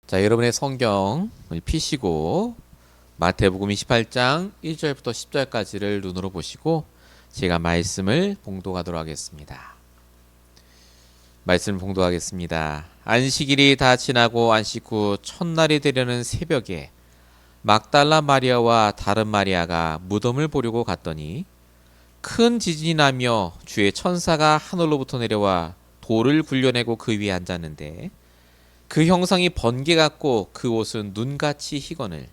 자, 여러분의 성경을 피시고 마태복음 28장 1절부터 10절까지를 눈으로 보시고 제가 말씀을 봉독하도록 하겠습니다. 말씀을 봉독하겠습니다. 안식일이 다 지나고 안식 후 첫날이 되려는 새벽에 막달라 마리아와 다른 마리아가 무덤을 보려고 갔더니 큰 지진이 나며 주의 천사가 하늘로부터 내려와 돌을 굴려내고 그 위에 앉았는데 그 형상이 번개 같고 그 옷은 눈같이 희거늘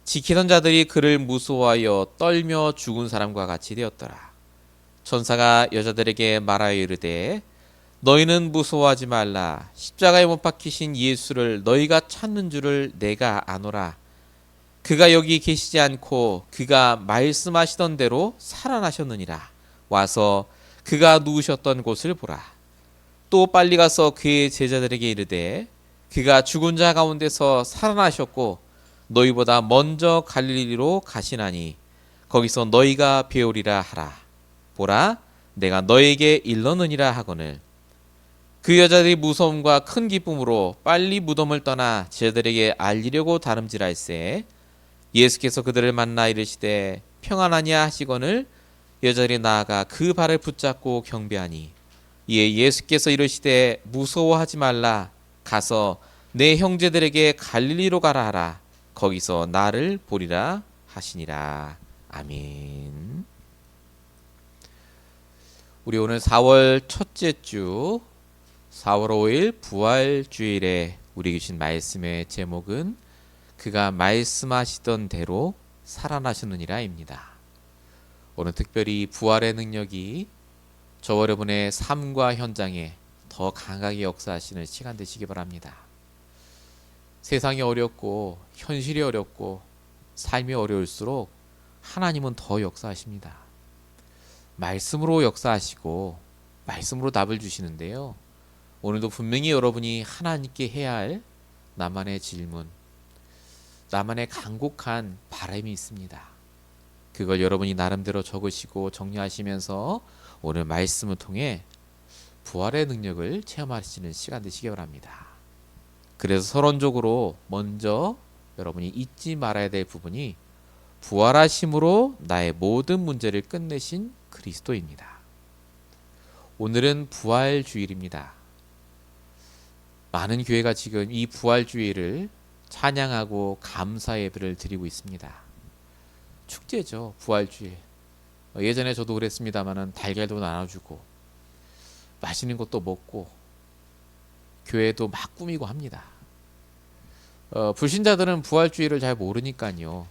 지키던 자들이 그를 무서워하여 떨며 죽은 사람과 같이 되었더라. 천사가 여자들에게 말하여 이르되 너희는 무서워하지 말라. 십자가에 못 박히신 예수를 너희가 찾는 줄을 내가 아노라. 그가 여기 계시지 않고 그가 말씀하시던 대로 살아나셨느니라. 와서 그가 누우셨던 곳을 보라. 또 빨리 가서 그의 제자들에게 이르되 그가 죽은 자 가운데서 살아나셨고 너희보다 먼저 갈릴리로 가시나니 거기서 너희가 배우리라 하라. 보라, 내가 너에게 일렀느니라 하거늘. 그 여자들이 무서움과 큰 기쁨으로 빨리 무덤을 떠나 제자들에게 알리려고 다름질할세 예수께서 그들을 만나 이르시되 평안하냐 하시거늘 여자들이 나아가 그 발을 붙잡고 경배하니 이에 예수께서 이르시되 무서워하지 말라. 가서 내 형제들에게 갈릴리로 가라 하라. 거기서 나를 보리라 하시니라. 아멘. 우리 오늘 4월 첫째 주 4월 5일 부활주일에 우리 주신 말씀의 제목은 그가 말씀하시던 대로 살아나셨느니라입니다. 오늘 특별히 부활의 능력이 저와 여러분의 삶과 현장에 더 강하게 역사하시는 시간 되시기 바랍니다. 세상이 어렵고 현실이 어렵고 삶이 어려울수록 하나님은 더 역사하십니다. 말씀으로 역사하시고 말씀으로 답을 주시는데요. 오늘도 분명히 여러분이 하나님께 해야 할 나만의 질문, 나만의 간곡한 바람이 있습니다. 그걸 여러분이 나름대로 적으시고 정리하시면서 오늘 말씀을 통해 부활의 능력을 체험하시는 시간 되시기 바랍니다. 그래서 서론적으로 먼저 여러분이 잊지 말아야 될 부분이 부활하심으로 나의 모든 문제를 끝내신 그리스도입니다. 오늘은 부활주일입니다. 많은 교회가 지금 이 부활주일을 찬양하고 감사 예배를 드리고 있습니다. 축제죠, 부활주일. 예전에 저도 그랬습니다마는 달걀도 나눠주고 맛있는 것도 먹고 교회도 막 꾸미고 합니다. 불신자들은 부활주일을 잘 모르니까요.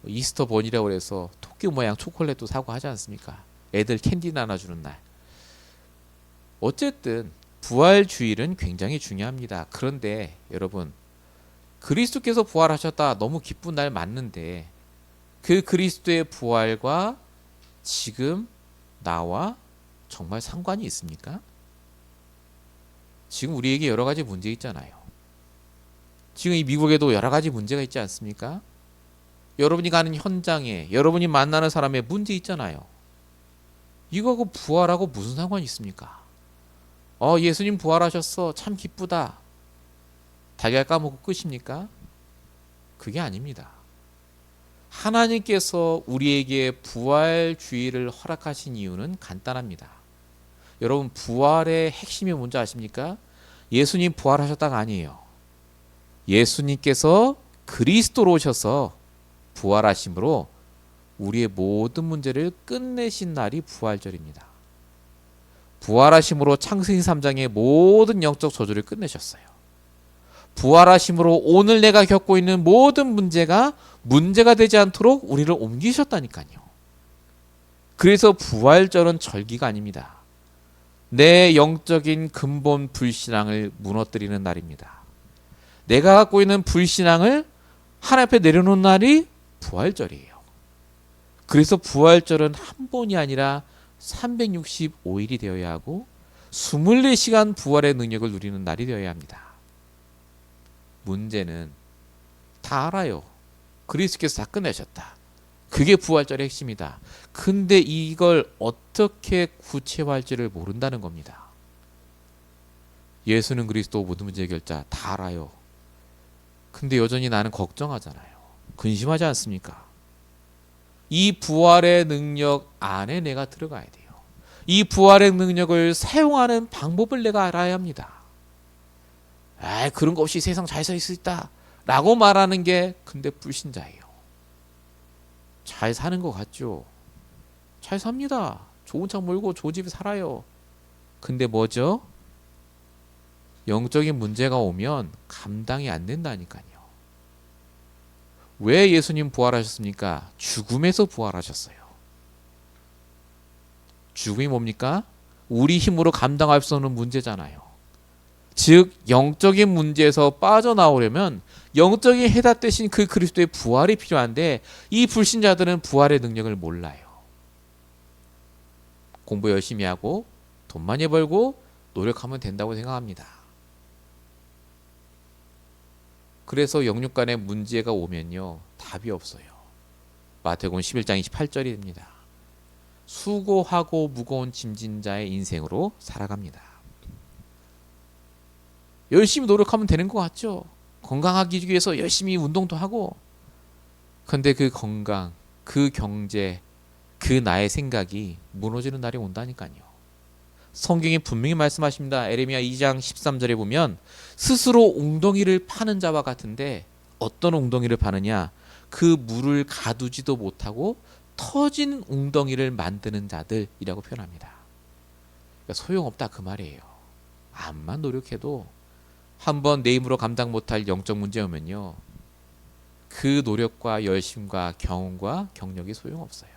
이스터 번이라고 해서 토끼 모양 초콜릿도 사고 하지 않습니까? 애들 캔디 나눠주는 날. 어쨌든 부활주일은 굉장히 중요합니다. 그런데 여러분, 그리스도께서 부활하셨다 너무 기쁜 날 맞는데 그 그리스도의 부활과 지금 나와 정말 상관이 있습니까? 지금 우리에게 여러 가지 문제 있잖아요. 지금 이 미국에도 여러 가지 문제가 있지 않습니까? 여러분이 가는 현장에 여러분이 만나는 사람의 문제 있잖아요. 이거하고 부활하고 무슨 상관이 있습니까? 예수님 부활하셨어, 참 기쁘다. 달걀 까먹고 끝입니까? 그게 아닙니다. 하나님께서 우리에게 부활주의를 허락하신 이유는 간단합니다. 여러분, 부활의 핵심이 뭔지 아십니까? 예수님 부활하셨다가 아니에요. 예수님께서 그리스도로 오셔서 부활하심으로 우리의 모든 문제를 끝내신 날이 부활절입니다. 부활하심으로 창세기 3장의 모든 영적 저주를 끝내셨어요. 부활하심으로 오늘 내가 겪고 있는 모든 문제가 문제가 되지 않도록 우리를 옮기셨다니까요. 그래서 부활절은 절기가 아닙니다. 내 영적인 근본 불신앙을 무너뜨리는 날입니다. 내가 갖고 있는 불신앙을 하나님 앞에 내려놓은 날이 부활절이에요. 그래서 부활절은 한 번이 아니라 365일이 되어야 하고 24시간 부활의 능력을 누리는 날이 되어야 합니다. 문제는 다 알아요. 그리스도께서 다 끝내셨다. 그게 부활절의 핵심이다. 근데 이걸 어떻게 구체화할지를 모른다는 겁니다. 예수는 그리스도 모든 문제 해결자 다 알아요. 근데 여전히 나는 걱정하잖아요. 근심하지 않습니까? 이 부활의 능력 안에 내가 들어가야 돼요. 이 부활의 능력을 사용하는 방법을 내가 알아야 합니다. 그런 거 없이 세상 잘 살 수 있다 라고 말하는 게 근데 불신자예요. 잘 사는 것 같죠? 잘 삽니다. 좋은 차 몰고 좋은 집에 살아요. 근데 뭐죠? 영적인 문제가 오면 감당이 안 된다니까요. 왜 예수님 부활하셨습니까? 죽음에서 부활하셨어요. 죽음이 뭡니까? 우리 힘으로 감당할 수 없는 문제잖아요. 즉 영적인 문제에서 빠져나오려면 영적인 해답 대신 그 그리스도의 부활이 필요한데 이 불신자들은 부활의 능력을 몰라요. 공부 열심히 하고 돈 많이 벌고 노력하면 된다고 생각합니다. 그래서 영육 간의 문제가 오면요 답이 없어요. 마태복음 11장 28절입니다. 수고하고 무거운 짐진 자의 인생으로 살아갑니다. 열심히 노력하면 되는 것 같죠? 건강하기 위해서 열심히 운동도 하고, 근데 그 건강, 그 경제, 그 나의 생각이 무너지는 날이 온다니까요. 성경이 분명히 말씀하십니다. 에레미야 2장 13절에 보면 스스로 웅덩이를 파는 자와 같은데 어떤 웅덩이를 파느냐? 그 물을 가두지도 못하고 터진 웅덩이를 만드는 자들이라고 표현합니다. 그러니까 소용없다 그 말이에요. 암만 노력해도 한번 내 힘으로 감당 못할 영적 문제 오면요 그 노력과 열심과 경험과 경력이 소용없어요.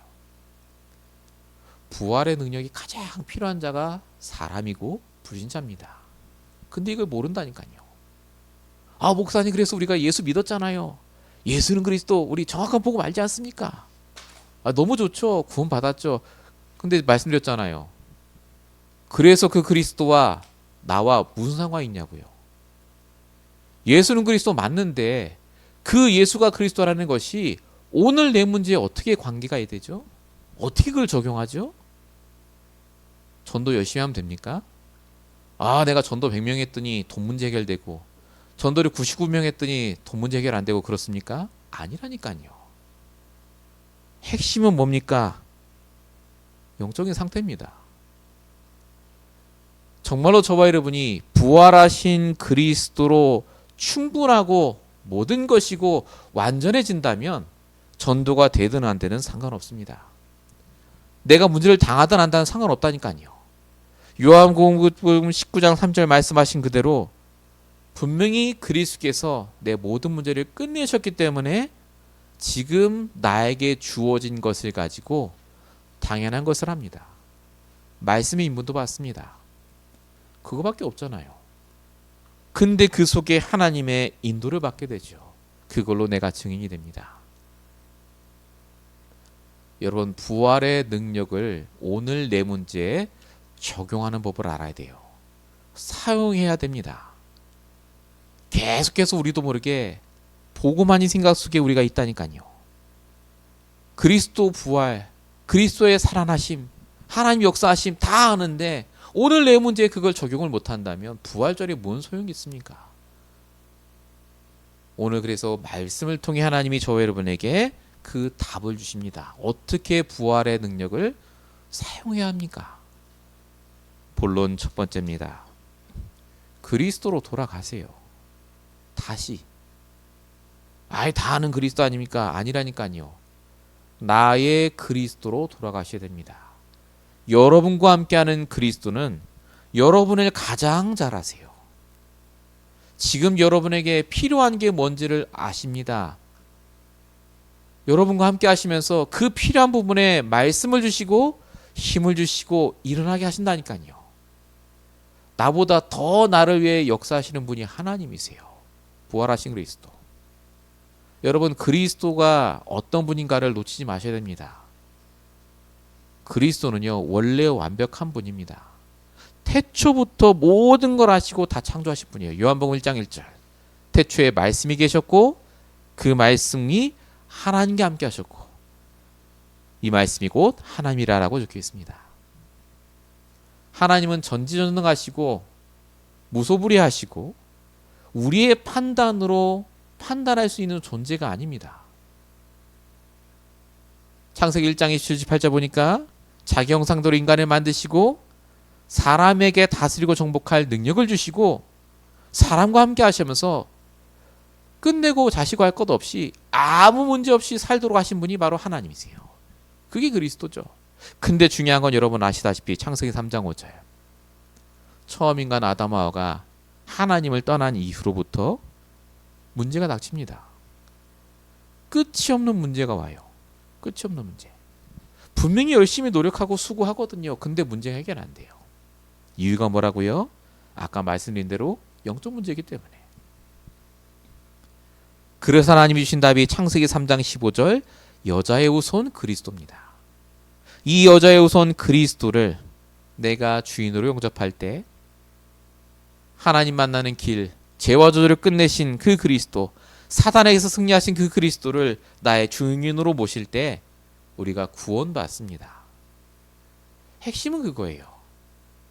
부활의 능력이 가장 필요한 자가 사람이고 불신자입니다. 근데 이걸 모른다니까요. 목사님 그래서 우리가 예수 믿었잖아요. 예수는 그리스도 우리 정확한 복음 알지 않습니까? 너무 좋죠. 구원 받았죠. 근데 말씀드렸잖아요. 그래서 그 그리스도와 나와 무슨 상관이 있냐고요. 예수는 그리스도 맞는데 그 예수가 그리스도라는 것이 오늘 내 문제에 어떻게 관계가 되죠? 어떻게 그걸 적용하죠? 전도 열심히 하면 됩니까? 내가 전도 100명 했더니 돈 문제 해결되고 전도를 99명 했더니 돈 문제 해결 안 되고 그렇습니까? 아니라니까요. 핵심은 뭡니까? 영적인 상태입니다. 정말로 저와 여러분이 부활하신 그리스도로 충분하고 모든 것이고 완전해진다면 전도가 되든 안 되든 상관없습니다. 내가 문제를 당하든 안 당하든 상관없다니까요. 요한복음 19장 3절 말씀하신 그대로 분명히 그리스도께서 내 모든 문제를 끝내셨기 때문에 지금 나에게 주어진 것을 가지고 당연한 것을 합니다. 말씀의 인문도 받습니다. 그거밖에 없잖아요. 근데 그 속에 하나님의 인도를 받게 되죠. 그걸로 내가 증인이 됩니다. 여러분 부활의 능력을 오늘 내 문제에 적용하는 법을 알아야 돼요. 사용해야 됩니다. 계속해서 우리도 모르게 보고만이 생각 속에 우리가 있다니까요. 그리스도 부활, 그리스도의 살아나심, 하나님 역사하심 다 아는데 오늘 내 문제에 그걸 적용을 못한다면 부활절이 뭔 소용이 있습니까? 오늘 그래서 말씀을 통해 하나님이 저와 여러분에게 그 답을 주십니다. 어떻게 부활의 능력을 사용해야 합니까? 본론 첫 번째입니다. 그리스도로 돌아가세요. 다시. 다 아는 그리스도 아닙니까? 아니라니까요. 나의 그리스도로 돌아가셔야 됩니다. 여러분과 함께하는 그리스도는 여러분을 가장 잘 아세요. 지금 여러분에게 필요한 게 뭔지를 아십니다. 여러분과 함께 하시면서 그 필요한 부분에 말씀을 주시고 힘을 주시고 일어나게 하신다니까요. 나보다 더 나를 위해 역사하시는 분이 하나님이세요. 부활하신 그리스도. 여러분 그리스도가 어떤 분인가를 놓치지 마셔야 됩니다. 그리스도는요 원래 완벽한 분입니다. 태초부터 모든 걸 하시고 다 창조하신 분이에요. 요한복음 1장 1절. 태초에 말씀이 계셨고 그 말씀이 하나님과 함께 하셨고 이 말씀이 곧 하나님이라고 적혀 있습니다. 하나님은 전지전능하시고 무소불위하시고 우리의 판단으로 판단할 수 있는 존재가 아닙니다. 창세기 1장 27-28절 보니까 자기 형상대로 인간을 만드시고 사람에게 다스리고 정복할 능력을 주시고 사람과 함께 하시면서 끝내고 자시고 할 것 없이 아무 문제 없이 살도록 하신 분이 바로 하나님이세요. 그게 그리스도죠. 근데 중요한 건 여러분 아시다시피 창세기 3장 5절 처음 인간 아담 하와가 하나님을 떠난 이후로부터 문제가 닥칩니다. 끝이 없는 문제가 와요. 끝이 없는 문제. 분명히 열심히 노력하고 수고하거든요. 근데 문제 해결 안 돼요. 이유가 뭐라고요? 아까 말씀드린 대로 영적 문제이기 때문에. 그래서 하나님이 주신 답이 창세기 3장 15절 여자의 후손 그리스도입니다. 이 여자의 후손 그리스도를 내가 주인으로 영접할 때 하나님 만나는 길, 죄와 저주를 끝내신 그 그리스도, 사단에게서 승리하신 그 그리스도를 나의 주인으로 모실 때 우리가 구원받습니다. 핵심은 그거예요.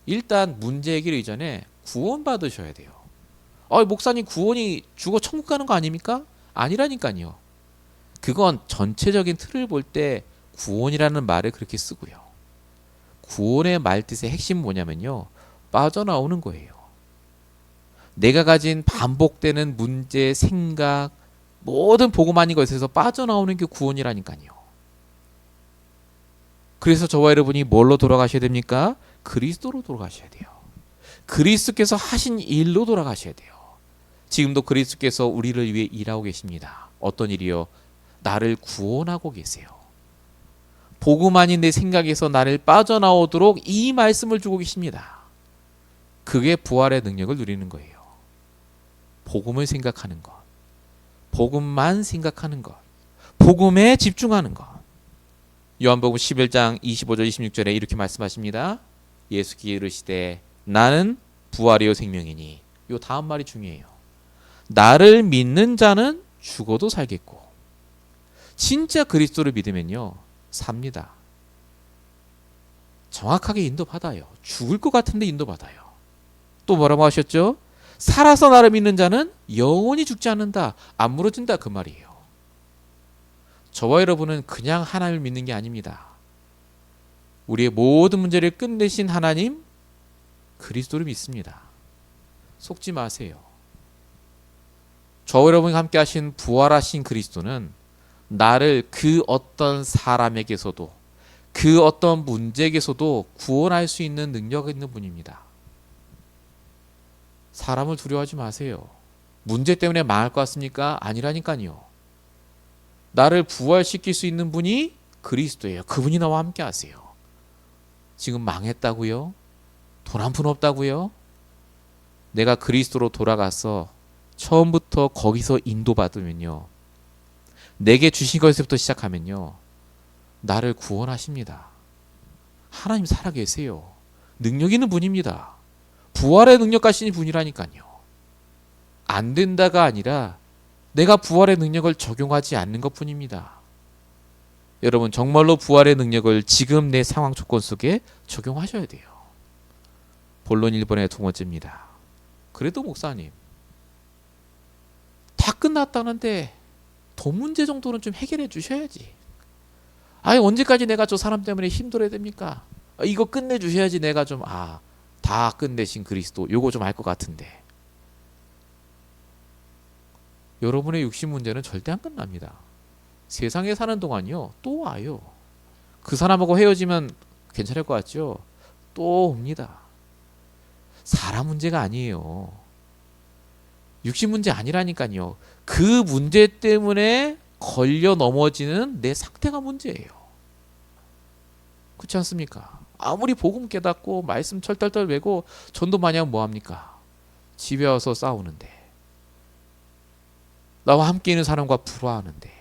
일단 문제 해결 이전에 구원받으셔야 돼요. 목사님 구원이 죽어 천국 가는 거 아닙니까? 아니라니까요. 그건 전체적인 틀을 볼 때 구원이라는 말을 그렇게 쓰고요. 구원의 말뜻의 핵심은 뭐냐면요. 빠져나오는 거예요. 내가 가진 반복되는 문제, 생각, 모든 복음 아닌 것에서 빠져나오는 게 구원이라니까요. 그래서 저와 여러분이 뭘로 돌아가셔야 됩니까? 그리스도로 돌아가셔야 돼요. 그리스도께서 하신 일로 돌아가셔야 돼요. 지금도 그리스도께서 우리를 위해 일하고 계십니다. 어떤 일이요? 나를 구원하고 계세요. 복음 아닌 내 생각에서 나를 빠져나오도록 이 말씀을 주고 계십니다. 그게 부활의 능력을 누리는 거예요. 복음을 생각하는 것, 복음만 생각하는 것, 복음에 집중하는 것. 요한복음 11장 25절 26절에 이렇게 말씀하십니다. 예수께서 이르시되 나는 부활이요 생명이니. 요 다음 말이 중요해요. 나를 믿는 자는 죽어도 살겠고. 진짜 그리스도를 믿으면요 삽니다. 정확하게 인도받아요. 죽을 것 같은데 인도받아요. 또 뭐라고 하셨죠? 살아서 나를 믿는 자는 영원히 죽지 않는다. 안 무너진다 그 말이에요. 저와 여러분은 그냥 하나님을 믿는 게 아닙니다. 우리의 모든 문제를 끝내신 하나님 그리스도를 믿습니다. 속지 마세요. 저와 여러분과 함께 하신 부활하신 그리스도는 나를 그 어떤 사람에게서도 그 어떤 문제에게서도 구원할 수 있는 능력이 있는 분입니다. 사람을 두려워하지 마세요. 문제 때문에 망할 것 같습니까? 아니라니까요. 나를 부활시킬 수 있는 분이 그리스도예요. 그분이 나와 함께 하세요. 지금 망했다고요? 돈 한 푼 없다고요? 내가 그리스도로 돌아가서 처음부터 거기서 인도받으면요. 내게 주신 것에서부터 시작하면요. 나를 구원하십니다. 하나님 살아계세요. 능력 있는 분입니다. 부활의 능력 가신 분이라니까요. 안 된다가 아니라 내가 부활의 능력을 적용하지 않는 것뿐입니다. 여러분 정말로 부활의 능력을 지금 내 상황 조건 속에 적용하셔야 돼요. 본론 1번의 두 번째입니다. 그래도 목사님 다 끝났다는데 돈 문제 정도는 좀 해결해 주셔야지. 언제까지 내가 저 사람 때문에 힘들어야 됩니까? 이거 끝내 주셔야지 내가 좀 다 끝내신 그리스도 요거 좀 알 것 같은데. 여러분의 육신 문제는 절대 안 끝납니다. 세상에 사는 동안요 또 와요. 그 사람하고 헤어지면 괜찮을 것 같죠? 또 옵니다. 사람 문제가 아니에요. 육신 문제 아니라니까요. 그 문제 때문에 걸려 넘어지는 내 상태가 문제예요. 그렇지 않습니까? 아무리 복음 깨닫고 말씀 철떨떨 외고 전도 많이 하면 뭐합니까? 집에 와서 싸우는데, 나와 함께 있는 사람과 불화하는데.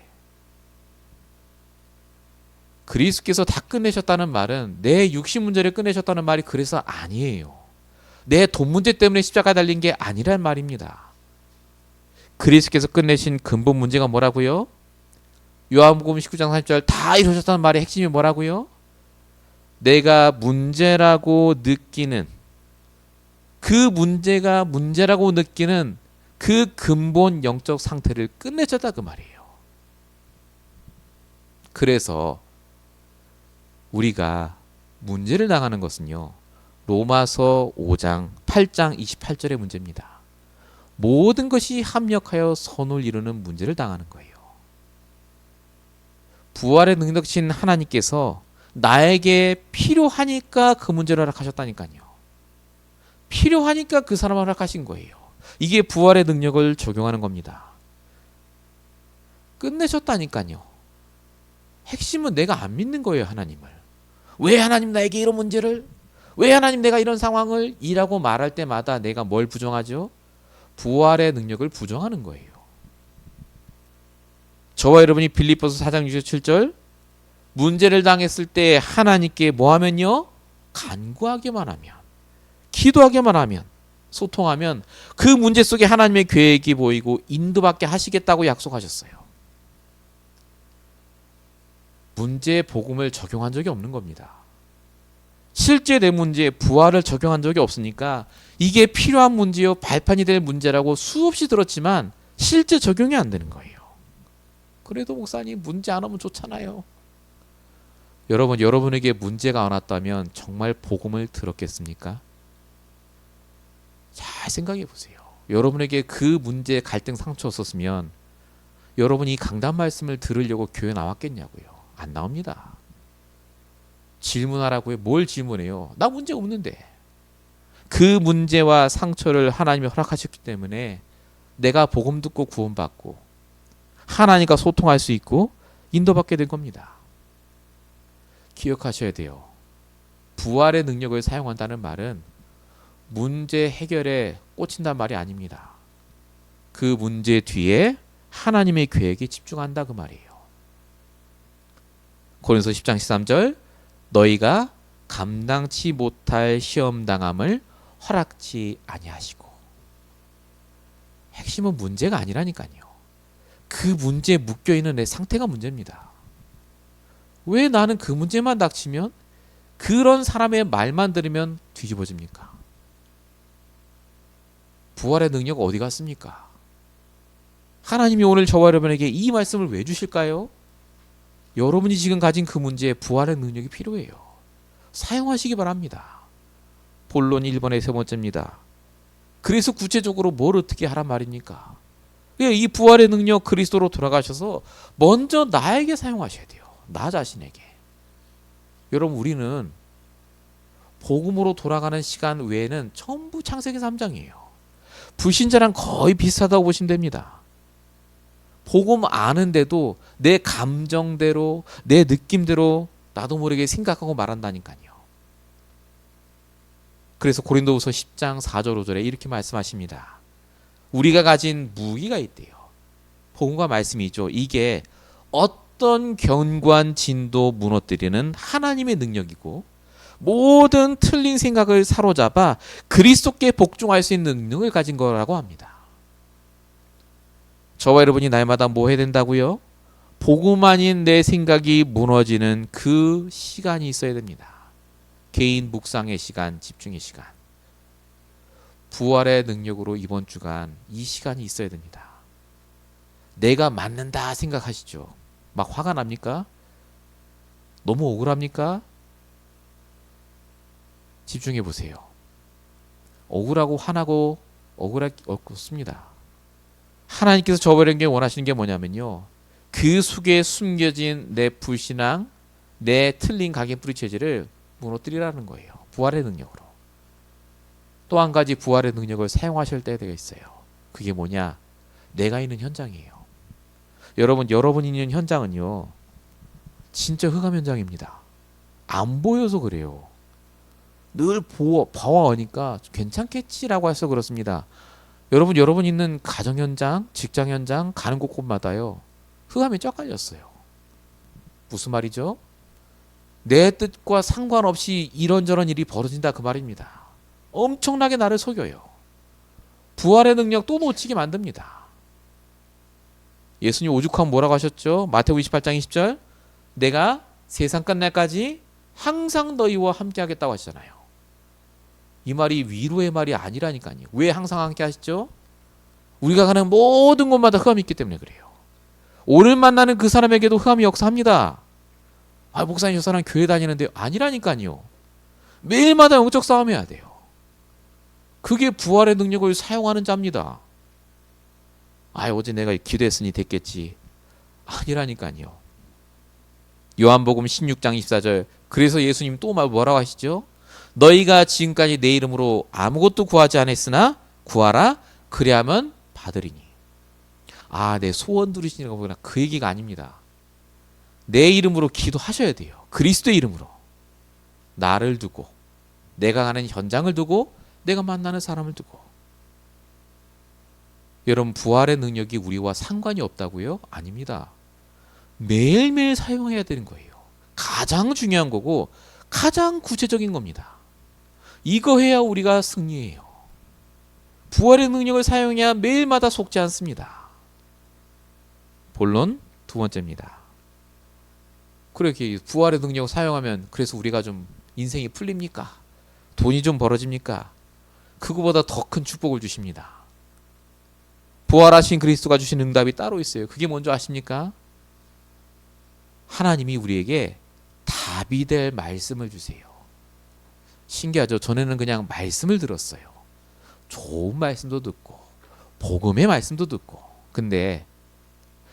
그리스도께서 다 끝내셨다는 말은 내 육신 문제를 끝내셨다는 말이 그래서 아니에요. 내 돈 문제 때문에 십자가 달린 게 아니란 말입니다. 그리스도께서 끝내신 근본 문제가 뭐라고요? 요한복음 19장 30절 다 이루셨다는 말의 핵심이 뭐라고요? 내가 문제라고 느끼는 그 문제가 문제라고 느끼는 그 근본 영적 상태를 끝내줬다 그 말이에요. 그래서 우리가 문제를 당하는 것은요, 로마서 5장 8장 28절의 문제입니다. 모든 것이 합력하여 선을 이루는 문제를 당하는 거예요. 부활의 능력신 하나님께서 나에게 필요하니까 그 문제를 허락하셨다니까요. 필요하니까 그 사람을 허락하신 거예요. 이게 부활의 능력을 적용하는 겁니다. 끝내셨다니까요. 핵심은 내가 안 믿는 거예요, 하나님을. 왜 하나님 나에게 이런 문제를? 왜 하나님 내가 이런 상황을? 이라고 말할 때마다 내가 뭘 부정하죠? 부활의 능력을 부정하는 거예요. 저와 여러분이 빌립보서 4장 67절 문제를 당했을 때 하나님께 뭐 하면요? 간구하기만 하면, 기도하기만 하면, 소통하면 그 문제 속에 하나님의 계획이 보이고 인도받게 하시겠다고 약속하셨어요. 문제의 복음을 적용한 적이 없는 겁니다. 실제 내 문제에 부활을 적용한 적이 없으니까 이게 필요한 문제요, 발판이 될 문제라고 수없이 들었지만 실제 적용이 안 되는 거예요. 그래도 목사님 문제 안 오면 좋잖아요. 여러분, 여러분에게 문제가 안 왔다면 정말 복음을 들었겠습니까? 잘 생각해 보세요. 여러분에게 그 문제, 갈등, 상처 없었으면 여러분이 강단 말씀을 들으려고 교회 나왔겠냐고요. 안 나옵니다. 질문하라고요. 뭘 질문해요? 나 문제 없는데. 그 문제와 상처를 하나님이 허락하셨기 때문에 내가 복음 듣고 구원받고 하나님과 소통할 수 있고 인도받게 된 겁니다. 기억하셔야 돼요. 부활의 능력을 사용한다는 말은 문제 해결에 꽂힌단 말이 아닙니다. 그 문제 뒤에 하나님의 계획에 집중한다 그 말이에요. 고린도서 10장 13절 너희가 감당치 못할 시험당함을 허락지 아니하시고. 핵심은 문제가 아니라니까요. 그 문제에 묶여있는 내 상태가 문제입니다. 왜 나는 그 문제만 닥치면, 그런 사람의 말만 들으면 뒤집어집니까? 부활의 능력 어디 갔습니까? 하나님이 오늘 저와 여러분에게 이 말씀을 왜 주실까요? 여러분이 지금 가진 그 문제에 부활의 능력이 필요해요. 사용하시기 바랍니다. 본론 1번의 세 번째입니다. 그래서 구체적으로 뭘 어떻게 하란 말입니까? 이 부활의 능력, 그리스도로 돌아가셔서 먼저 나에게 사용하셔야 돼요. 나 자신에게. 여러분, 우리는 복음으로 돌아가는 시간 외에는 전부 창세기 3장이에요. 불신자랑 거의 비슷하다고 보시면 됩니다. 복음 아는데도 내 감정대로, 내 느낌대로 나도 모르게 생각하고 말한다니까요. 그래서 고린도후서 10장 4절 5절에 이렇게 말씀하십니다. 우리가 가진 무기가 있대요. 복음과 말씀이죠. 이게 어떤 견고한 진도 무너뜨리는 하나님의 능력이고, 모든 틀린 생각을 사로잡아 그리스도께 복종할 수 있는 능력을 가진 거라고 합니다. 저와 여러분이 날마다 뭐 해야 된다고요? 복음 아닌 내 생각이 무너지는 그 시간이 있어야 됩니다. 개인 묵상의 시간, 집중의 시간. 부활의 능력으로 이번 주간 이 시간이 있어야 됩니다. 내가 맞는다 생각하시죠? 막 화가 납니까? 너무 억울합니까? 집중해 보세요. 억울하고 화나고 억울할 게 없습니다. 하나님께서 저버리는 원하시는 게 뭐냐면요, 그 속에 숨겨진 내 불신앙, 내 틀린 각인 뿌리 체질을 무너뜨리라는 거예요. 부활의 능력으로. 또 한 가지 부활의 능력을 사용하실 때가 있어요. 그게 뭐냐? 내가 있는 현장이에요. 여러분이 있는 현장은요, 진짜 흑암 현장입니다. 안 보여서 그래요. 늘 봐와오니까 괜찮겠지라고 해서 그렇습니다. 여러분 있는 가정 현장, 직장 현장, 가는 곳곳마다요, 흑암이 쫙 깔렸어요. 무슨 말이죠? 내 뜻과 상관없이 이런저런 일이 벌어진다 그 말입니다. 엄청나게 나를 속여요. 부활의 능력 또 놓치게 만듭니다. 예수님 오죽하면 뭐라고 하셨죠? 마태복음 28장 20절 내가 세상 끝날까지 항상 너희와 함께 하겠다고 하시잖아요. 이 말이 위로의 말이 아니라니까요. 왜 항상 함께 하시죠? 우리가 가는 모든 곳마다 흑암이 있기 때문에 그래요. 오늘 만나는 그 사람에게도 흑암이 역사합니다. 아, 목사님 저 사람 교회 다니는데요. 아니라니까요. 매일마다 영적 싸움해야 돼요. 그게 부활의 능력을 사용하는 자입니다. 아, 어제 내가 기도했으니 됐겠지. 아니라니까요. 요한복음 16장 24절. 그래서 예수님 또 뭐라고 하시죠? 너희가 지금까지 내 이름으로 아무것도 구하지 않았으나 구하라 그리하면 받으리니. 아, 내 소원 들으시니까 보구나. 그 얘기가 아닙니다. 내 이름으로 기도하셔야 돼요. 그리스도의 이름으로. 나를 두고, 내가 가는 현장을 두고, 내가 만나는 사람을 두고. 여러분, 부활의 능력이 우리와 상관이 없다고요? 아닙니다. 매일매일 사용해야 되는 거예요. 가장 중요한 거고 가장 구체적인 겁니다. 이거 해야 우리가 승리해요. 부활의 능력을 사용해야 매일마다 속지 않습니다. 본론 두 번째입니다. 그렇게 부활의 능력을 사용하면 그래서 우리가 좀 인생이 풀립니까? 돈이 좀 벌어집니까? 그거보다 더 큰 축복을 주십니다. 부활하신 그리스도가 주신 응답이 따로 있어요. 그게 뭔지 아십니까? 하나님이 우리에게 답이 될 말씀을 주세요. 신기하죠? 전에는 그냥 말씀을 들었어요. 좋은 말씀도 듣고 복음의 말씀도 듣고 근데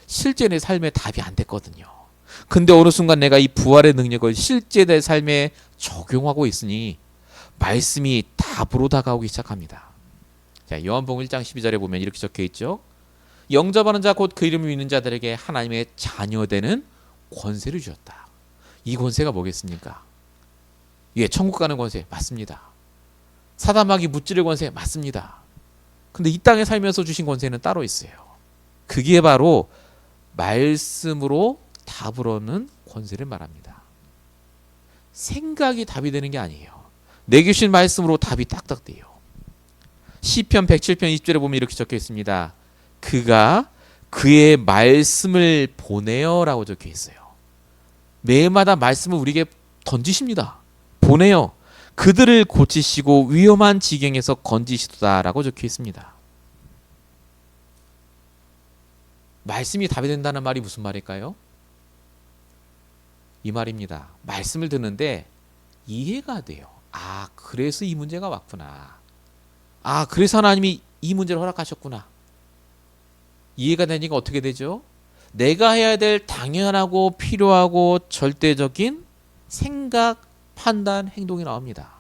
실제 내 삶에 답이 안 됐거든요. 근데 어느 순간 내가 이 부활의 능력을 실제 내 삶에 적용하고 있으니 말씀이 답으로 다가오기 시작합니다. 자, 요한복음 1장 12절에 보면 이렇게 적혀 있죠. 영접하는 자 곧 그 이름을 믿는 자들에게 하나님의 자녀되는 권세를 주셨다. 이 권세가 뭐겠습니까? 예, 천국 가는 권세 맞습니다. 사단마귀 무찌를 권세 맞습니다. 근데 이 땅에 살면서 주신 권세는 따로 있어요. 그게 바로 말씀으로 답을 얻는 권세를 말합니다. 생각이 답이 되는 게 아니에요. 내게 주신 말씀으로 답이 딱딱 돼요. 시편 107편 20절에 보면 이렇게 적혀 있습니다. 그가 그의 말씀을 보내요 라고 적혀 있어요. 매일마다 말씀을 우리에게 던지십니다. 보내요. 그들을 고치시고 위험한 지경에서 건지시도다 라고 적혀 있습니다. 말씀이 답이 된다는 말이 무슨 말일까요? 이 말입니다. 말씀을 듣는데 이해가 돼요. 아, 그래서 이 문제가 왔구나. 아, 그래서 하나님이 이 문제를 허락하셨구나. 이해가 되니까 어떻게 되죠? 내가 해야 될 당연하고 필요하고 절대적인 생각, 판단, 행동이 나옵니다.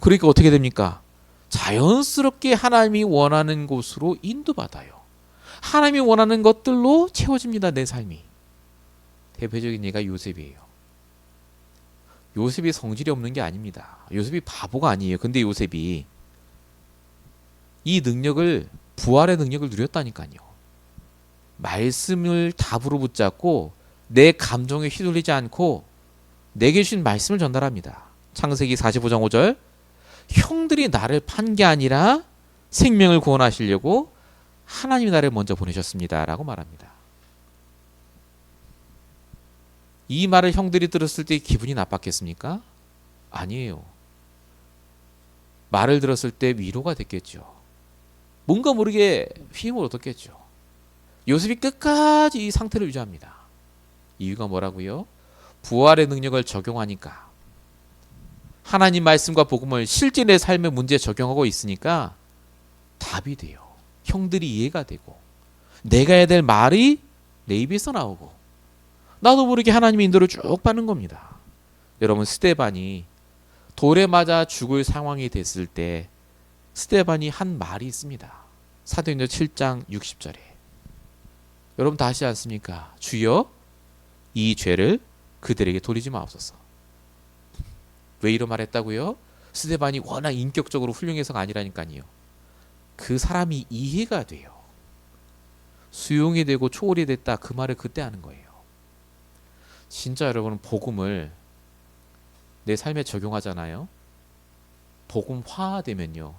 그러니까 어떻게 됩니까? 자연스럽게 하나님이 원하는 곳으로 인도받아요. 하나님이 원하는 것들로 채워집니다. 내 삶이. 대표적인 예가 요셉이에요. 요셉이 성질이 없는 게 아닙니다. 요셉이 바보가 아니에요. 근데 요셉이 이 능력을 부활의 능력을 누렸다니까요. 말씀을 답으로 붙잡고 내 감정에 휘둘리지 않고 내게 주신 말씀을 전달합니다. 창세기 45장 5절 형들이 나를 판 게 아니라 생명을 구원하시려고 하나님이 나를 먼저 보내셨습니다 라고 말합니다. 이 말을 형들이 들었을 때 기분이 나빴겠습니까? 아니에요. 말을 들었을 때 위로가 됐겠죠. 뭔가 모르게 힘을 얻었겠죠. 요셉이 끝까지 이 상태를 유지합니다. 이유가 뭐라고요? 부활의 능력을 적용하니까 하나님 말씀과 복음을 실제 내 삶의 문제에 적용하고 있으니까 답이 돼요. 형들이 이해가 되고 내가 해야 될 말이 내 입에서 나오고 나도 모르게 하나님의 인도를 쭉 받는 겁니다. 여러분 스데반이 돌에 맞아 죽을 상황이 됐을 때 스데반이 한 말이 있습니다. 사도행전 7장 60절에 여러분 다 아시지 않습니까? 주여 이 죄를 그들에게 돌리지 마옵소서. 왜 이런 말 했다고요? 스데반이 워낙 인격적으로 훌륭해서가 아니라니까요. 그 사람이 이해가 돼요. 수용이 되고 초월이 됐다 그 말을 그때 하는 거예요. 진짜 여러분은 복음을 내 삶에 적용하잖아요. 복음화되면요.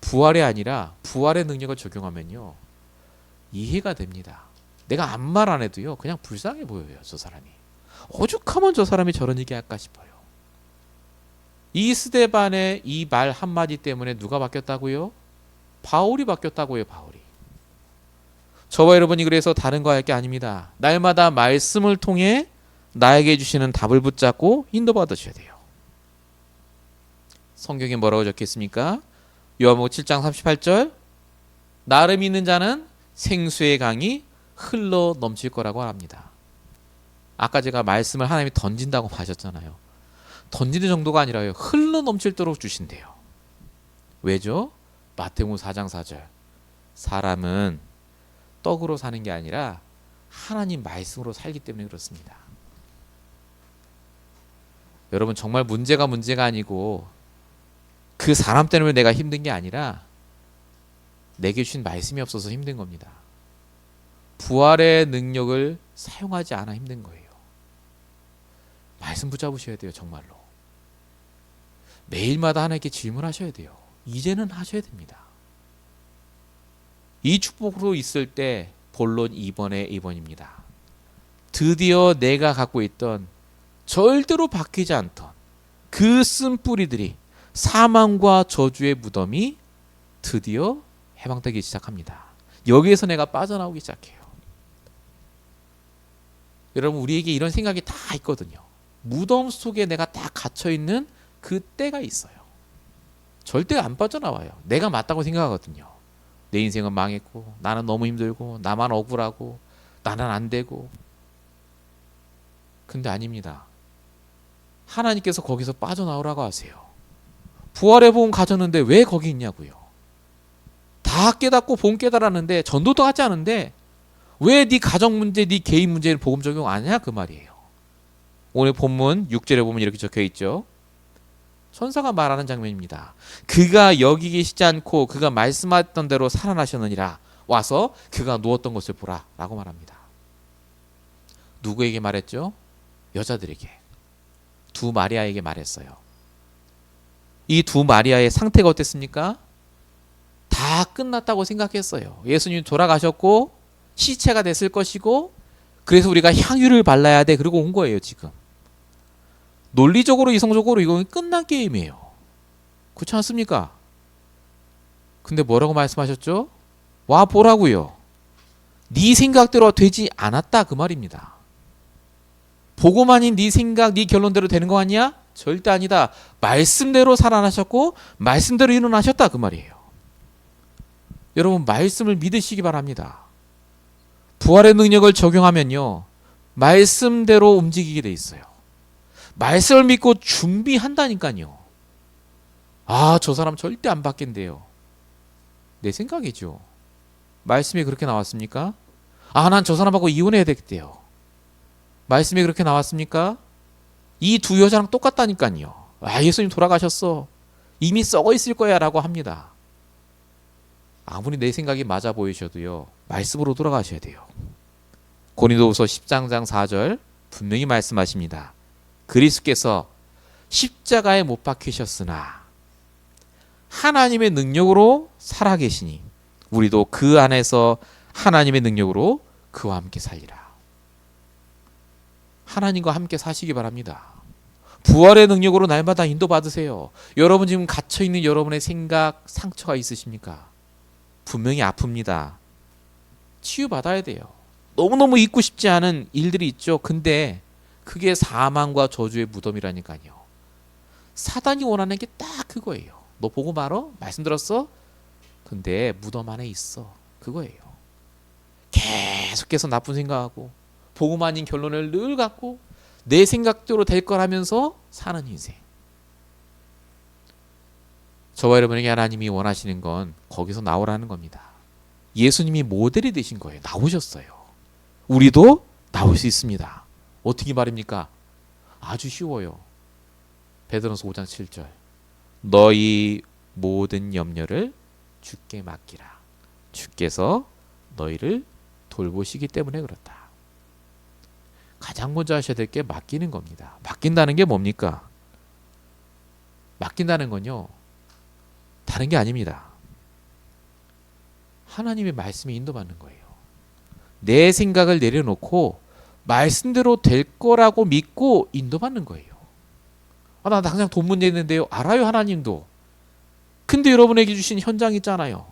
부활이 아니라 부활의 능력을 적용하면요. 이해가 됩니다. 내가 아무 말 안 해도요. 그냥 불쌍해 보여요. 저 사람이. 오죽하면 저 사람이 저런 얘기 할까 싶어요. 이 스데반의 이 말 한마디 때문에 누가 바뀌었다고요? 바울이 바뀌었다고요. 바울이. 저와 여러분이 그래서 다른 거 할 게 아닙니다. 날마다 말씀을 통해 나에게 주시는 답을 붙잡고 인도받으셔야 돼요. 성경에 뭐라고 적혀있습니까? 요한복음 7장 38절, 나를 믿는 자는 생수의 강이 흘러 넘칠 거라고 합니다. 아까 제가 말씀을 하나님이 던진다고 하셨잖아요. 던지는 정도가 아니라요, 흘러 넘칠도록 주신대요. 왜죠? 마태복음 4장 4절, 사람은 떡으로 사는 게 아니라 하나님 말씀으로 살기 때문에 그렇습니다. 여러분, 정말 문제가 아니고 그 사람 때문에 내가 힘든 게 아니라 내게 주신 말씀이 없어서 힘든 겁니다. 부활의 능력을 사용하지 않아 힘든 거예요. 말씀 붙잡으셔야 돼요. 정말로 매일마다 하나님께 질문하셔야 돼요. 이제는 하셔야 됩니다. 이 축복으로 있을 때 본론 2번입니다. 드디어 내가 갖고 있던 절대로 바뀌지 않던 그 쓴뿌리들이, 사망과 저주의 무덤이 드디어 해방되기 시작합니다. 여기에서 내가 빠져나오기 시작해요. 여러분, 우리에게 이런 생각이 다 있거든요. 무덤 속에 내가 딱 갇혀있는 그 때가 있어요. 절대 안 빠져나와요. 내가 맞다고 생각하거든요. 내 인생은 망했고, 나는 너무 힘들고, 나만 억울하고, 나는 안 되고. 근데 아닙니다. 하나님께서 거기서 빠져나오라고 하세요. 부활의 복음 가졌는데 왜 거기 있냐고요. 다 깨닫고 본 깨달았는데, 전도도 하지 않은데 왜 네 가정 문제, 네 개인 문제를 복음 적용 안 하냐, 그 말이에요. 오늘 본문 6절에 보면 이렇게 적혀 있죠. 천사가 말하는 장면입니다. 그가 여기 계시지 않고 그가 말씀하셨던 대로 살아나셨느니라. 와서 그가 누웠던 것을 보라 라고 말합니다. 누구에게 말했죠? 여자들에게. 두 마리아에게 말했어요. 이 두 마리아의 상태가 어땠습니까? 다 끝났다고 생각했어요. 예수님 돌아가셨고 시체가 됐을 것이고, 그래서 우리가 향유를 발라야 돼. 그리고 온 거예요. 지금 논리적으로 이성적으로 이건 끝난 게임이에요. 그렇지 않습니까? 근데 뭐라고 말씀하셨죠? 와 보라고요. 네 생각대로 되지 않았다, 그 말입니다. 보고만 아닌 네 생각, 네 결론대로 되는 거 아니야? 절대 아니다. 말씀대로 살아나셨고 말씀대로 일어나셨다, 그 말이에요. 여러분, 말씀을 믿으시기 바랍니다. 부활의 능력을 적용하면요, 말씀대로 움직이게 돼 있어요. 말씀을 믿고 준비한다니까요. 아, 저 사람 절대 안 바뀐대요. 내 생각이죠. 말씀이 그렇게 나왔습니까? 아, 난 저 사람하고 이혼해야 되겠대요. 말씀이 그렇게 나왔습니까? 이 두 여자랑 똑같다니까요. 아, 예수님 돌아가셨어. 이미 썩어 있을 거야 라고 합니다. 아무리 내 생각이 맞아 보이셔도요, 말씀으로 돌아가셔야 돼요. 고린도후서 10장 4절 분명히 말씀하십니다. 그리스도께서 십자가에 못 박히셨으나 하나님의 능력으로 살아계시니 우리도 그 안에서 하나님의 능력으로 그와 함께 살리라. 하나님과 함께 사시기 바랍니다. 부활의 능력으로 날마다 인도받으세요. 여러분 지금 갇혀있는 여러분의 생각, 상처가 있으십니까? 분명히 아픕니다. 치유받아야 돼요. 너무너무 잊고 싶지 않은 일들이 있죠. 근데 그게 사망과 저주의 무덤이라니까요. 사단이 원하는 게 딱 그거예요. 너 보고 말어? 말씀 들었어? 근데 무덤 안에 있어. 그거예요. 계속해서 나쁜 생각하고 복음 아닌 결론을 늘 갖고 내 생각대로 될 거라면서 사는 인생. 저와 여러분에게 하나님이 원하시는 건 거기서 나오라는 겁니다. 예수님이 모델이 되신 거예요. 나오셨어요. 우리도 나올 수 있습니다. 어떻게 말입니까? 아주 쉬워요. 베드로서 5장 7절. 너희 모든 염려를 주께 맡기라. 주께서 너희를 돌보시기 때문에 그렇다. 가장 먼저 하셔야 될 게 맡기는 겁니다. 맡긴다는 게 뭡니까? 맡긴다는 건요, 다른 게 아닙니다. 하나님의 말씀에 인도받는 거예요. 내 생각을 내려놓고 말씀대로 될 거라고 믿고 인도받는 거예요. 나 당장 돈 문제 있는데요. 알아요, 하나님도. 근데 여러분에게 주신 현장 있잖아요.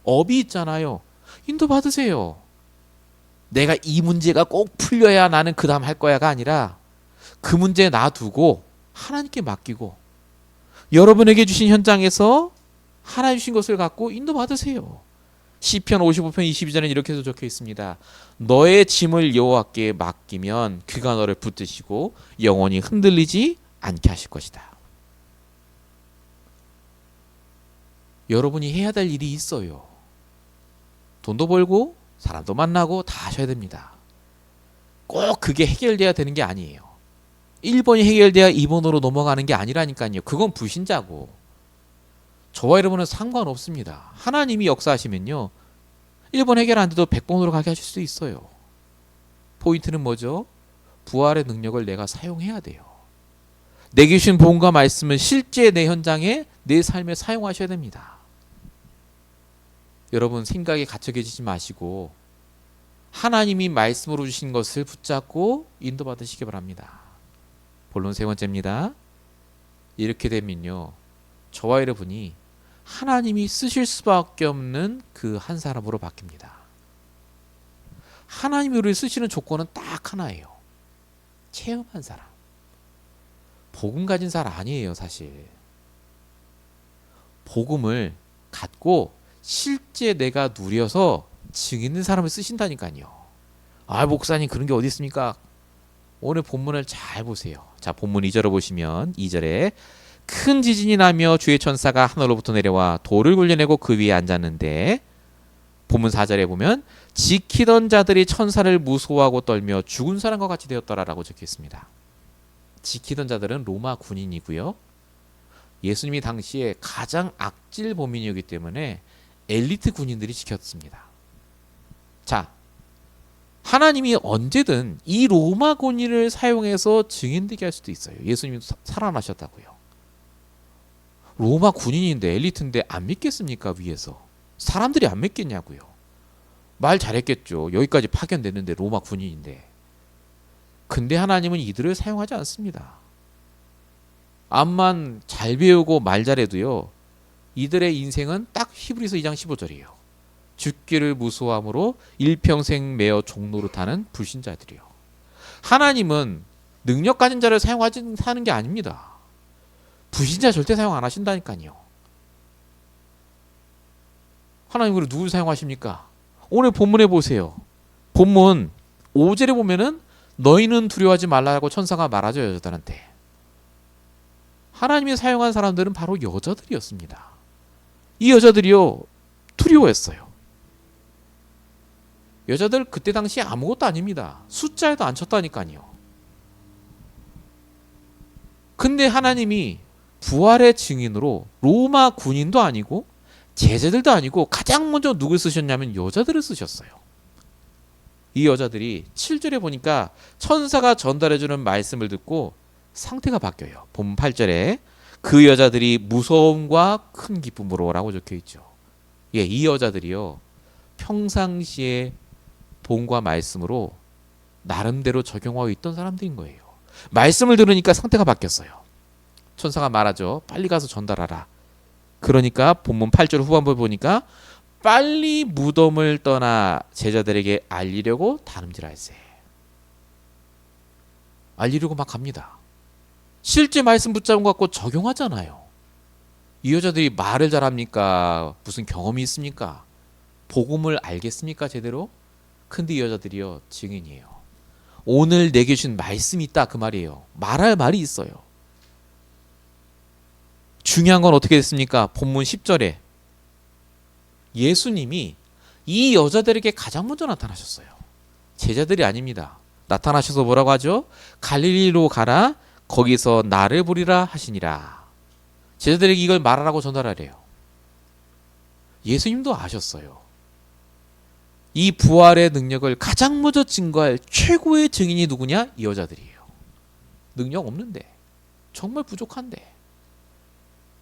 업이 있잖아요. 인도 받으세요. 내가 이 문제가 꼭 풀려야 나는 그 다음 할 거야가 아니라 그 문제 놔두고 하나님께 맡기고 여러분에게 주신 현장에서 하나님 주신 것을 갖고 인도 받으세요. 시편 55편 22절에는 이렇게 적혀 있습니다. 너의 짐을 여호와께 맡기면 그가 너를 붙드시고 영원히 흔들리지 않게 하실 것이다. 여러분이 해야 될 일이 있어요. 돈도 벌고 사람도 만나고 다 하셔야 됩니다. 꼭 그게 해결돼야 되는 게 아니에요. 1번이 해결돼야 2번으로 넘어가는 게 아니라니까요. 그건 불신자고. 저와 여러분은 상관없습니다. 하나님이 역사하시면요. 1번 해결 안 돼도 100번으로 가게 하실 수 있어요. 포인트는 뭐죠? 부활의 능력을 내가 사용해야 돼요. 내게 주신 복음과 말씀을 실제 내 현장에 내 삶에 사용하셔야 됩니다. 여러분 생각에 갇혀 계시지 마시고 하나님이 말씀으로 주신 것을 붙잡고 인도받으시기 바랍니다. 본론 세 번째입니다. 이렇게 되면요. 저와 여러분이 하나님이 쓰실 수밖에 없는 그 한 사람으로 바뀝니다. 하나님이 우리를 쓰시는 조건은 딱 하나예요. 체험한 사람. 복음 가진 사람 아니에요, 사실. 복음을 갖고 실제 내가 누려서 증인된 사람을 쓰신다니까요. 아, 목사님 그런 게 어디 있습니까? 오늘 본문을 잘 보세요. 자, 본문 2절을 보시면 2절에 큰 지진이 나며 주의 천사가 하늘로부터 내려와 돌을 굴려내고 그 위에 앉았는데 본문 4절에 보면 지키던 자들이 천사를 무서워하고 떨며 죽은 사람과 같이 되었더라라고 적혀 있습니다. 지키던 자들은 로마 군인이고요. 예수님이 당시에 가장 악질 범인이었기 때문에 엘리트 군인들이 지켰습니다. 자, 하나님이 언제든 이 로마 군인을 사용해서 증인되게 할 수도 있어요. 예수님이 살아나셨다고요. 로마 군인인데 엘리트인데 안 믿겠습니까? 위에서 사람들이 안 믿겠냐고요. 말 잘했겠죠. 여기까지 파견됐는데 로마 군인인데. 근데 하나님은 이들을 사용하지 않습니다. 암만 잘 배우고 말 잘해도요. 이들의 인생은 딱 히브리서 2장 15절이에요. 죽기를 무서워함으로 일평생 매어 종로로 타는 불신자들이요. 하나님은 능력 가진 자를 사용하는 게 아닙니다. 불신자 절대 사용 안 하신다니까요. 하나님 그럼 누굴 사용하십니까? 오늘 본문에 보세요. 본문 5절에 보면은 너희는 두려워하지 말라고 천사가 말하죠, 여자들한테. 하나님이 사용한 사람들은 바로 여자들이었습니다. 이 여자들이요 두려워했어요. 여자들 그때 당시 아무것도 아닙니다. 숫자에도 안 쳤다니까요. 근데 하나님이 부활의 증인으로 로마 군인도 아니고 제자들도 아니고 가장 먼저 누굴 쓰셨냐면 여자들을 쓰셨어요. 이 여자들이 7절에 보니까 천사가 전달해주는 말씀을 듣고 상태가 바뀌어요. 본 8절에 그 여자들이 무서움과 큰 기쁨으로 라고 적혀있죠. 예, 이 여자들이요 평상시에 본과 말씀으로 나름대로 적용하고 있던 사람들인 거예요. 말씀을 들으니까 상태가 바뀌었어요. 천사가 말하죠. 빨리 가서 전달하라. 그러니까 본문 8절 후반부에 보니까 빨리 무덤을 떠나 제자들에게 알리려고 다름질할세. 알리려고 막 갑니다. 실제 말씀 붙잡은 것 갖고 적용하잖아요. 이 여자들이 말을 잘합니까? 무슨 경험이 있습니까? 복음을 알겠습니까? 제대로? 근데 이 여자들이요 증인이에요. 오늘 내게 주신 말씀이 있다 그 말이에요. 말할 말이 있어요. 중요한 건 어떻게 됐습니까? 본문 10절에 예수님이 이 여자들에게 가장 먼저 나타나셨어요. 제자들이 아닙니다. 나타나셔서 뭐라고 하죠? 갈릴리로 가라 거기서 나를 보리라 하시니라. 제자들에게 이걸 말하라고 전달하래요. 예수님도 아셨어요. 이 부활의 능력을 가장 먼저 증거할 최고의 증인이 누구냐? 이 여자들이에요. 능력 없는데 정말 부족한데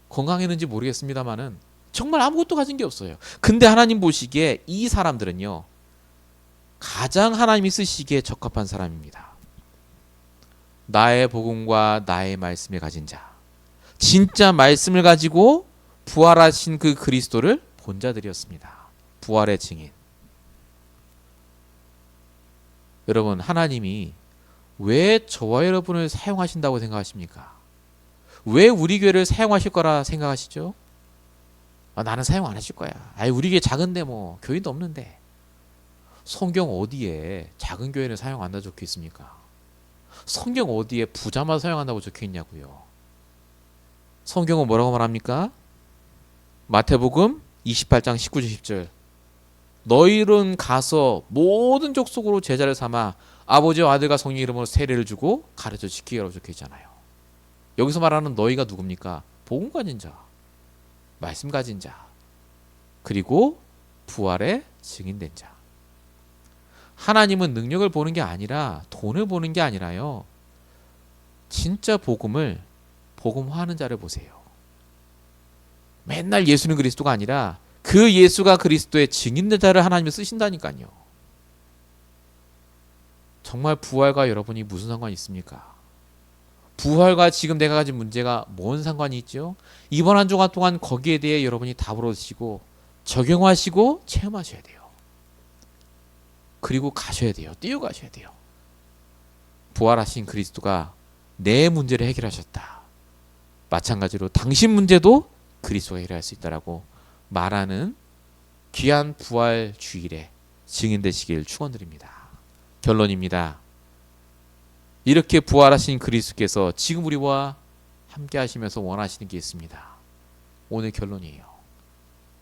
건강했는지 모르겠습니다만은 정말 아무것도 가진 게 없어요. 근데 하나님 보시기에 이 사람들은요 가장 하나님이 쓰시기에 적합한 사람입니다. 나의 복음과 나의 말씀에 가진 자. 진짜 말씀을 가지고 부활하신 그 그리스도를 본 자들이었습니다. 부활의 증인. 여러분, 하나님이 왜 저와 여러분을 사용하신다고 생각하십니까? 왜 우리 교회를 사용하실 거라 생각하시죠? 나는 사용 안 하실 거야. 우리 교회 작은데 뭐 교인도 없는데. 성경 어디에 작은 교회를 사용한다 적혀 있습니까? 성경 어디에 부자만 사용한다고 적혀 있냐고요. 성경은 뭐라고 말합니까? 마태복음 28장 19절 10절. 너희는 가서 모든 족속으로 제자를 삼아 아버지와 아들과 성령 이름으로 세례를 주고 가르쳐 지키라고 적혀 있잖아요. 여기서 말하는 너희가 누굽니까? 복음 가진 자, 말씀 가진 자, 그리고 부활의 증인된 자. 하나님은 능력을 보는 게 아니라 돈을 보는 게 아니라요. 진짜 복음화하는 자를 보세요. 맨날 예수는 그리스도가 아니라 그 예수가 그리스도의 증인된 자를 하나님이 쓰신다니까요. 정말 부활과 여러분이 무슨 상관이 있습니까? 부활과 지금 내가 가진 문제가 뭔 상관이 있죠? 이번 한 주간 동안 거기에 대해 여러분이 답을 얻으시고 적용하시고 체험하셔야 돼요. 그리고 가셔야 돼요. 뛰어가셔야 돼요. 부활하신 그리스도가 내 문제를 해결하셨다. 마찬가지로 당신 문제도 그리스도가 해결할 수 있다라고 말하는 귀한 부활 주일에 증인되시길 축원드립니다. 결론입니다. 이렇게 부활하신 그리스도께서 지금 우리와 함께 하시면서 원하시는 게 있습니다. 오늘 결론이에요.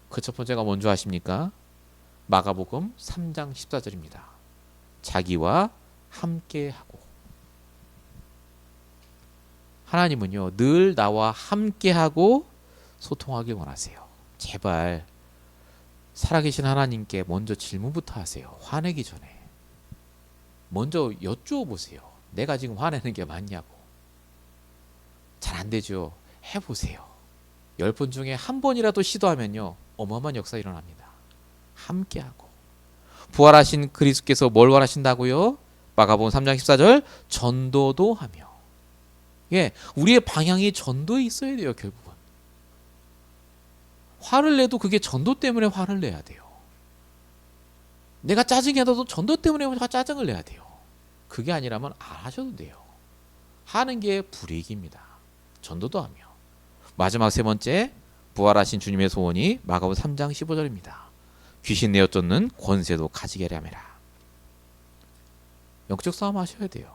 그 첫 번째가 뭔지 아십니까? 마가복음 3장 14절입니다. 자기와 함께하고. 하나님은요, 늘 나와 함께하고 소통하길 원하세요. 제발 살아계신 하나님께 먼저 질문부터 하세요. 화내기 전에. 먼저 여쭈어 보세요. 내가 지금 화내는 게 맞냐고. 잘 안 되죠. 해보세요. 10번 중에 한 번이라도 시도하면요, 어마어마한 역사 일어납니다. 함께하고. 부활하신 그리스도께서 뭘 원하신다고요? 마가복음 3장 14절 전도도 하며. 우리의 방향이 전도에 있어야 돼요. 결국은 화를 내도 그게 전도 때문에 화를 내야 돼요. 내가 짜증이 나도 전도 때문에 짜증을 내야 돼요. 그게 아니라면 안 하셔도 돼요. 하는 게 불이익입니다. 전도도 하며. 마지막 세 번째, 부활하신 주님의 소원이 마가복음 3장 15절입니다. 귀신 내어 쫓는 권세도 가지게 하려 함이라. 영적 싸움 하셔야 돼요.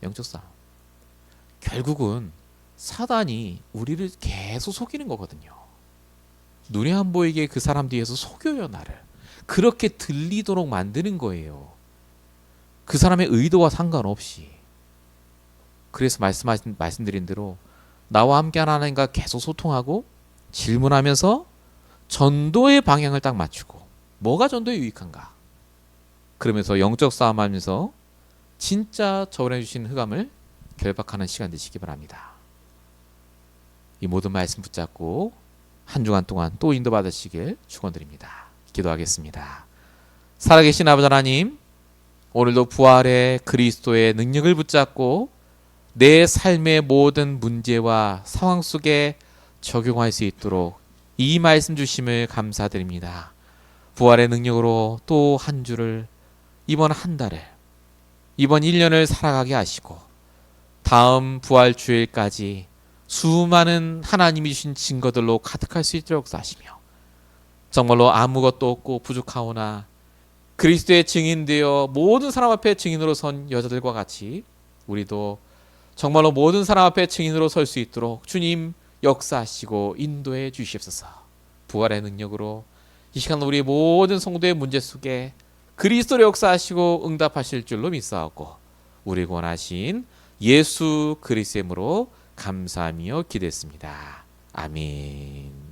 영적 싸움. 결국은 사단이 우리를 계속 속이는 거거든요. 눈에 안 보이게 그 사람 뒤에서 속여요, 나를. 그렇게 들리도록 만드는 거예요. 그 사람의 의도와 상관없이. 그래서 말씀드린 대로 나와 함께 하나님과 계속 소통하고 질문하면서 전도의 방향을 딱 맞추고 뭐가 전도에 유익한가? 그러면서 영적 싸움하면서 진짜 저번에 주신 흑암을 결박하는 시간 되시기 바랍니다. 이 모든 말씀 붙잡고 한 주간 동안 또 인도받으시길 축원드립니다. 기도하겠습니다. 살아계신 아버지 하나님, 오늘도 부활의 그리스도의 능력을 붙잡고 내 삶의 모든 문제와 상황 속에 적용할 수 있도록 이 말씀 주심을 감사드립니다. 부활의 능력으로 또 한 주를, 이번 한 달을, 이번 1년을 살아가게 하시고 다음 부활 주일까지 수많은 하나님이 주신 증거들로 가득할 수 있도록 하시며 정말로 아무것도 없고 부족하오나 그리스도의 증인되어 모든 사람 앞에 증인으로 선 여자들과 같이 우리도 정말로 모든 사람 앞에 증인으로 설 수 있도록 주님 역사하시고 인도해 주시옵소서. 부활의 능력으로 이 시간 우리 모든 성도의 문제 속에 그리스도를 역사하시고 응답하실 줄로 믿사오고 우리 원하신 예수 그리스도의 이름으로 감사하며 기도했습니다. 아멘.